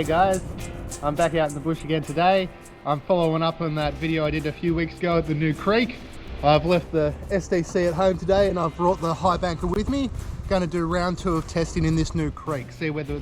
G'day guys, I'm back out in the bush again today. I'm following up on that video I did a few weeks ago at the new creek. I've left the SDC at home today and I've brought the Highbanker with me. Going to do round 2 of testing in this new creek. See whether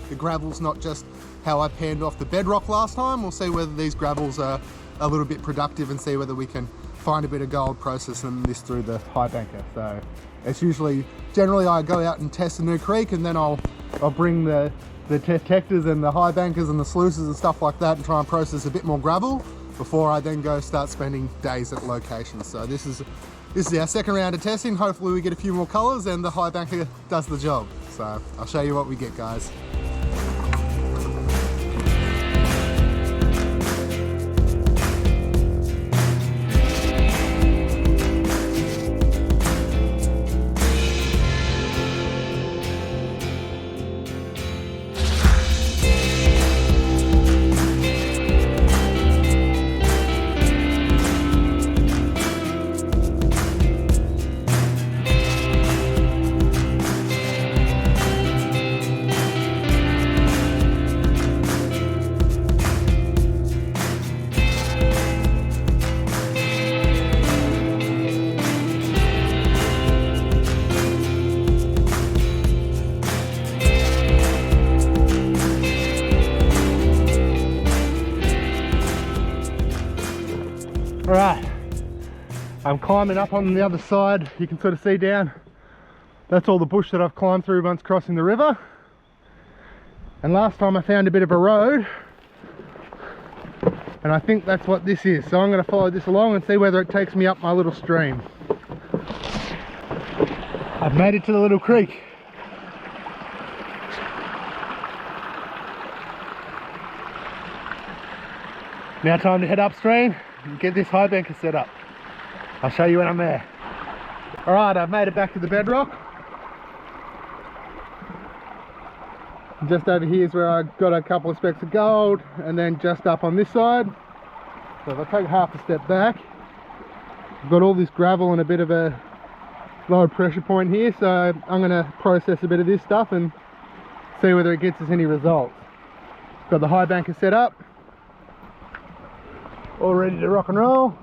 the gravel's not just how I panned off the bedrock last time. We'll see whether these gravels are a little bit productive and see whether we can find a bit of gold processing this through the Highbanker. So it's generally I go out and test the new creek and then I'll bring the detectors and the Highbankers and the sluices and stuff like that and try and process a bit more gravel before I then go start spending days at locations. So this is our second round of testing. Hopefully we get a few more colours and the Highbanker does the job. So I'll show you what we get, guys. Alright, I'm climbing up on the other side. You can sort of see down. That's all the bush that I've climbed through once crossing the river. And last time I found a bit of a road. And I think that's what this is. So I'm going to follow this along and see whether it takes me up my little stream. I've made it to the little creek. Now time to head upstream and get this Highbanker set up. I'll show you when I'm there. Alright, I've made it back to the bedrock. Just over here is where I got a couple of specks of gold, and then just up on this side. So if I take half a step back, I've got all this gravel and a bit of a low pressure point here, so I'm going to process a bit of this stuff and see whether it gets us any results. Got the Highbanker set up, all ready to rock and roll.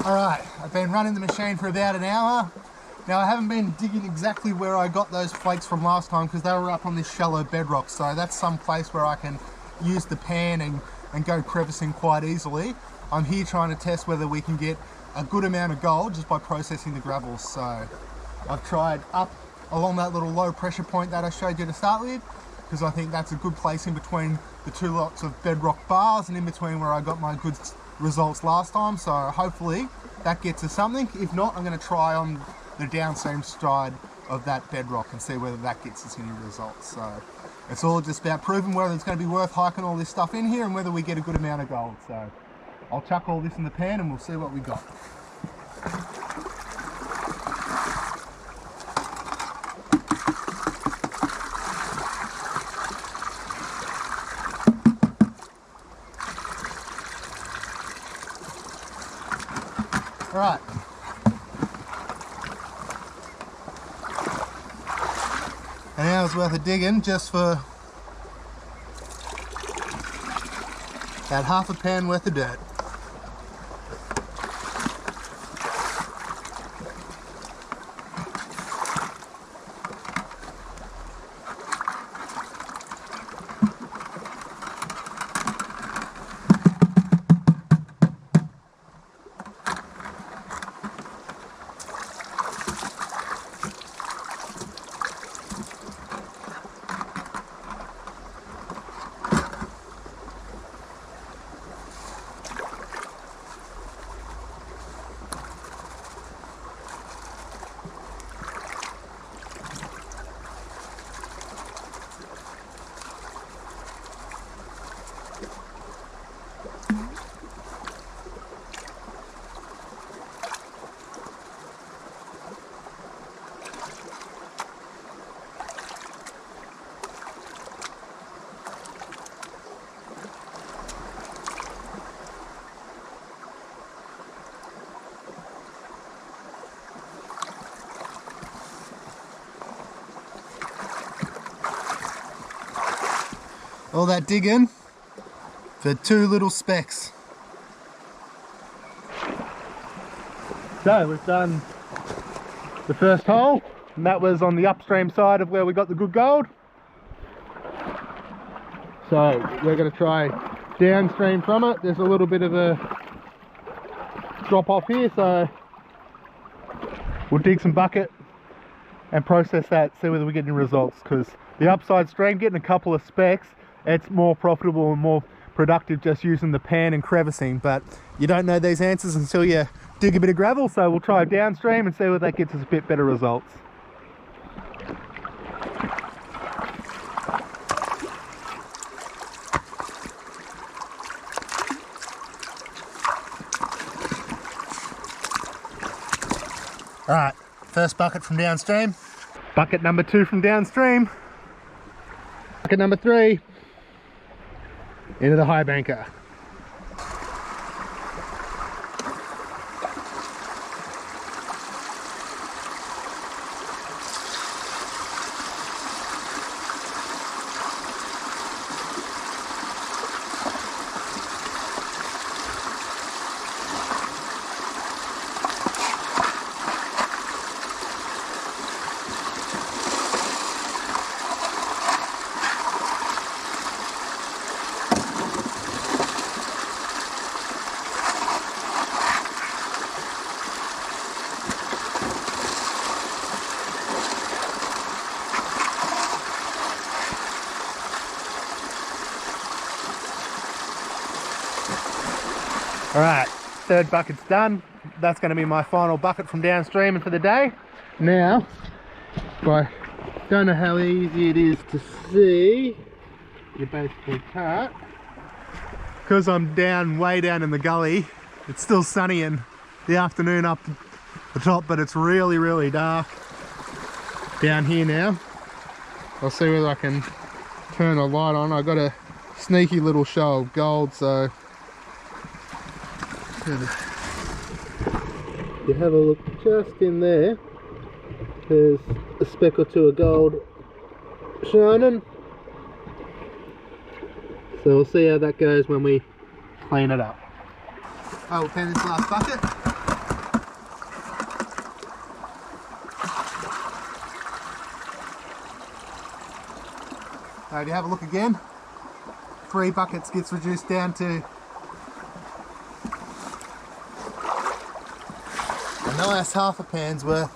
Alright, I've been running the machine for about an hour. Now I haven't been digging exactly where I got those flakes from last time because they were up on this shallow bedrock, so that's some place where I can use the pan and go crevicing quite easily. I'm here trying to test whether we can get a good amount of gold just by processing the gravel. So I've tried up along that little low pressure point that I showed you to start with, because I think that's a good place in between the two lots of bedrock bars and in between where I got my good results last time, so hopefully that gets us something. If not, I'm going to try on the downstream side of that bedrock and see whether that gets us any results. So it's all just about proving whether it's going to be worth hiking all this stuff in here and whether we get a good amount of gold. So I'll chuck all this in the pan and we'll see what we got. All right. An hour's worth of digging just for about half a pan worth of dirt. All that digging for 2 little specks. So we've done the first hole, and that was on the upstream side of where we got the good gold. So we're going to try downstream from it. There's a little bit of a drop off here, so we'll dig some bucket and process that, see whether we get any results, because the upside stream, getting a couple of specks, it's more profitable and more productive just using the pan and crevicing, but you don't know these answers until you dig a bit of gravel. So we'll try downstream and see whether that gets us a bit better results. All right, first bucket from downstream. Bucket number 2 from downstream. Bucket number 3 into the Highbanker. All right, third bucket's done. That's going to be my final bucket from downstream and for the day. Now, I don't know how easy it is to see. You basically can't, because I'm down, way down in the gully. It's still sunny in the afternoon up the top, but it's really, really dark down here now. I'll see whether I can turn a light on. I've got a sneaky little show of gold, so you have a look just in there. There's a speck or two of gold shining. So we'll see how that goes when we clean it up. I will pan this last bucket. So if you have a look again, 3 buckets gets reduced down to a nice half a pan's worth.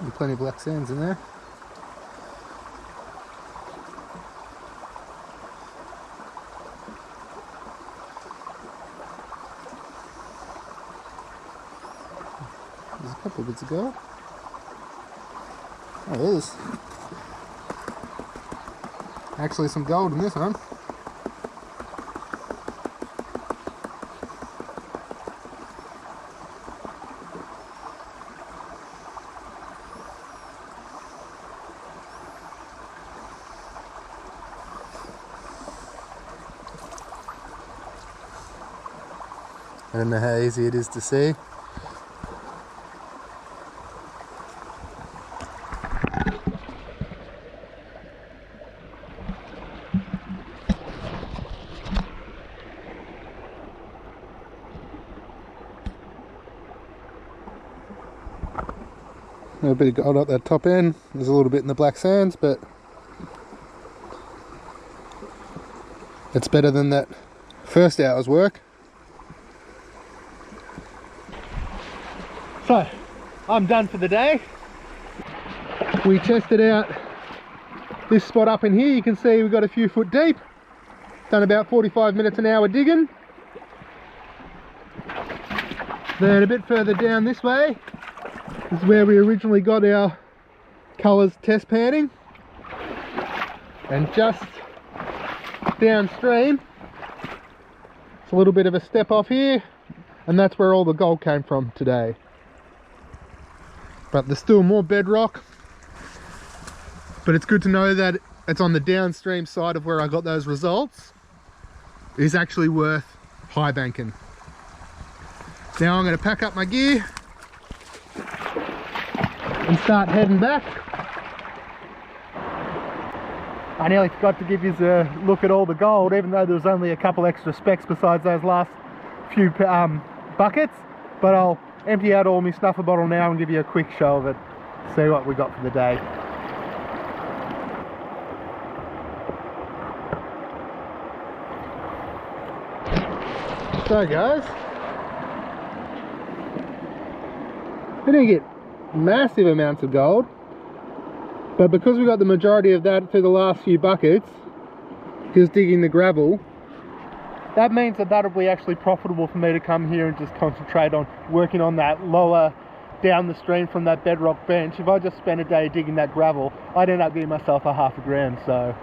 And plenty of black sands in there. There's a couple of bits of gold. Oh, there's actually some gold in this one. I don't know how easy it is to see. A bit of gold up that top end. There's a little bit in the black sands, but it's better than that first hour's work. So, I'm done for the day. We tested out this spot up in here. You can see we've got a few foot deep. Done about 45 minutes an hour digging. Then a bit further down this way is where we originally got our colours test panning. And just downstream, it's a little bit of a step off here, and that's where all the gold came from today. But there's still more bedrock, but it's good to know that it's on the downstream side of where I got those results is actually worth high banking. Now I'm going to pack up my gear and start heading back. I nearly forgot to give you a look at all the gold, even though there's only a couple extra specks besides those last few buckets, but I'll empty out all my snuffer bottle now and give you a quick show of it, see what we got for the day. So guys, we didn't get massive amounts of gold, but because we got the majority of that through the last few buckets, just digging the gravel, that means that that'll be actually profitable for me to come here and just concentrate on working on that lower down the stream from that bedrock bench. If I just spend a day digging that gravel, I'd end up getting myself a half a grand. So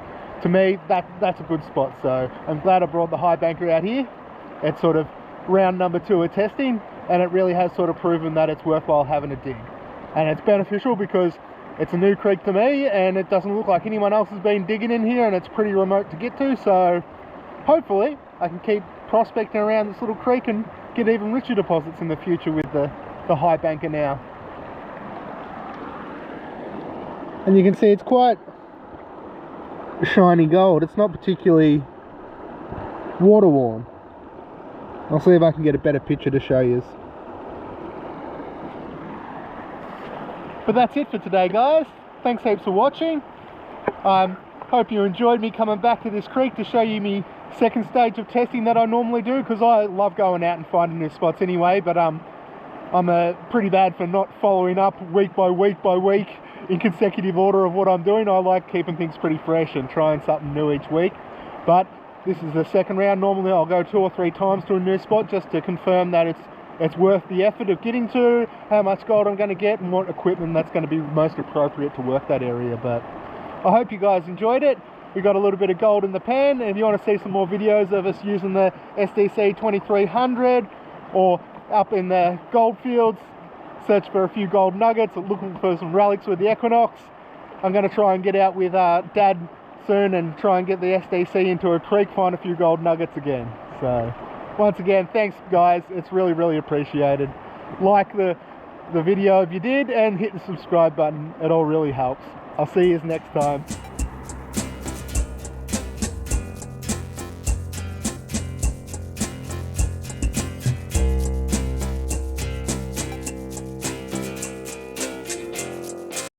to me, that's a good spot. So I'm glad I brought the Highbanker out here. It's sort of round number 2 of testing, and it really has sort of proven that it's worthwhile having a dig. And it's beneficial because it's a new creek to me, and it doesn't look like anyone else has been digging in here, and it's pretty remote to get to. So hopefully I can keep prospecting around this little creek and get even richer deposits in the future with the Highbanker now. And you can see it's quite shiny gold. It's not particularly water worn. I'll see if I can get a better picture to show you. But that's it for today, guys. Thanks heaps for watching. Hope you enjoyed me coming back to this creek to show you me second stage of testing that I normally do, because I love going out and finding new spots anyway, but I'm pretty bad for not following up week by week by week in consecutive order of what I'm doing. I like keeping things pretty fresh and trying something new each week. But this is the second round. Normally I'll go 2 or 3 times to a new spot just to confirm that it's worth the effort of getting to, how much gold I'm going to get, and what equipment that's going to be most appropriate to work that area. But I hope you guys enjoyed it. We got a little bit of gold in the pan, and if you want to see some more videos of us using the SDC 2300 or up in the gold fields, search for a few gold nuggets, looking for some relics with the Equinox. I'm going to try and get out with Dad soon and try and get the SDC into a creek, find a few gold nuggets again. So once again, thanks guys, it's really appreciated. Like the video if you did, and hit the subscribe button, it all really helps. I'll see you next time.